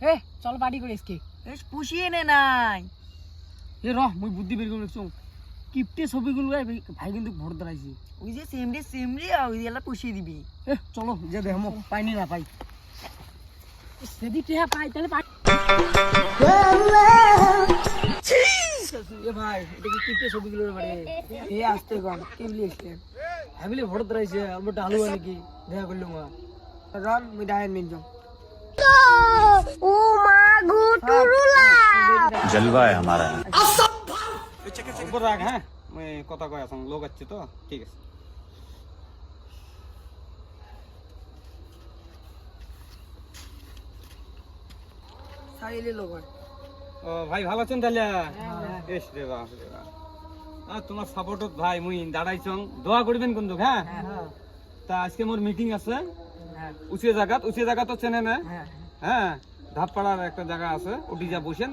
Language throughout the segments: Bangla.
এ চল পার্টি করি আজকে। বেশ পুষিয়ে নে নাই। এ রহ মুই বুদ্ধি বের করে চং কিপটে ছবিগুলো ভাই কিন্তু ভোট দাঁড়াইছি। ওই যে সেমরি ওই এলা পুষিয়ে দিবি। এ চলো যে দেখো পাইনি না পাই যদি টেহা পাই তাহলে পাই। এ ভাই এটা কি কিপটে ছবিগুলো মানে এ আসতে কম কেবলি আসতে ভাবিলে ভোট দাঁড়াইছে আমরা ডালু নাকি দেখা করলো মা রন মুই ডাইন মিন যাও। जलवा है हमारा। উপর রাখ, হ্যাঁ মুই কথা কই আছং, লোক আছে তো, ঠিক আছে। সাইলে লোক ও ভাই ভালো আছেন তাহলে? এস রে বাপ রে বাপ। তোমার সাপোর্টত ভাই মুই দাঁড়াইছং, দোয়া করবেন কিন্তু, হ্যাঁ। তা আজকে মোর মিটিং আছে উচিয়ে জায়গা তো চেনে না, হ্যাঁ ধাপপাড়ার একটা জায়গা আছে, ওটি যা বসেন।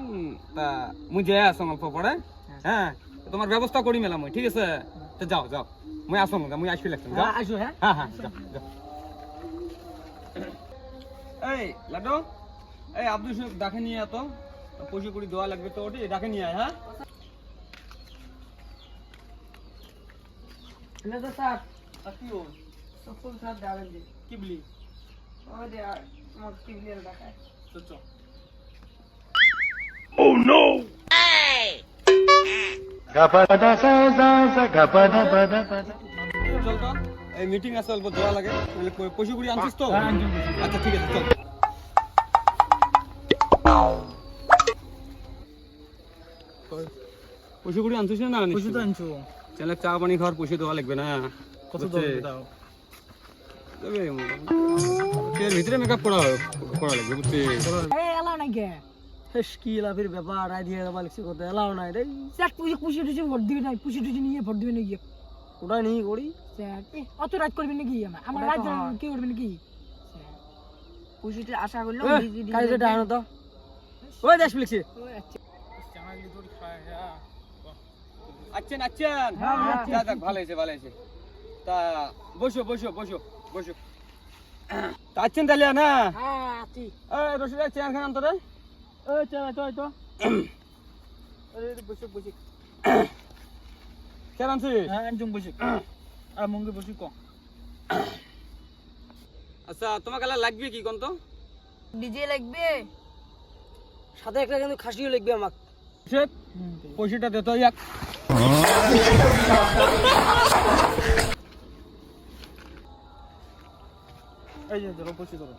তা মুই যাই আসং অল্প পরে, হ্যাঁ তোমার ব্যবস্থা করি মেলা মুই, ঠিক আছে? তো যাও যাও মুই আসং, মুই আসবি লাগছেন, যাও। আসো হ্যাঁ হ্যাঁ হ্যাঁ যাও যাও। এই লাড্ডু, এই আব্দুল শরীফ ডাকে নিয়ে এত পয়সা করি দেওয়া লাগবে তো, ওটি ডাকে নিয়ে আয়, হ্যাঁ। না তো স্যার আর কি ওর সকল স্যার দাঁড়ান দি কি বলি? ওই দে আমার কেবলি দেখায়। তো চল। চল তো, এই মিটিং আছে, অল্প দেওয়া লাগে, পয়সা করি আনছিস তো? আচ্ছা ঠিক আছে, চল। পয়সা করি আনছিস না? খুশি তো আনছো তাহলে চা পানি খাওয়ার পয়সা দেওয়া লাগবে না? কত বুঝছে? দাও দেবে, এর ভিতরে মেকআপ করা লাগবে, বুঝছি? এ এলাও নাই গে হেস কি লাভের ব্যাপার আই দিয়ে দেবা লিখছি কত এলাও নাই রে স্যার তুই খুশি টুসি ভোট দিবি না, খুশি টুসি নিয়ে ভোট দিবি নাকি? ওটা নিয়ে করি স্যার অত রাত করবি নাকি? আমার ওটা রাত তো হয়। কি করবি নাকি? পুষিতে আশা করলো কাজে ডানো তো ওই দেশ লিখছি আচ্ছেন আচ্ছেন, দেখ ভালো হয়েছে ভালো হয়েছে। তা বসো বসো বসো বসো। তা আচ্ছেন তাহলে না? হ্যাঁ আছি। এই রশিদ চেয়ার খান আনতো রে। ওই চল চল তো বসে বসে চেয়ার আনছিস? হ্যাঁ আনজুম বসি আর মঙ্গে বসি ক আচ্ছা তোমাকে লাগবে কি কোন তো? ডিজে লাগবে সাথে একটা কিন্তু খাসিও লিখবে আমাক পয়সাটা দে তো এক। এই যে ধরো বসি ধরো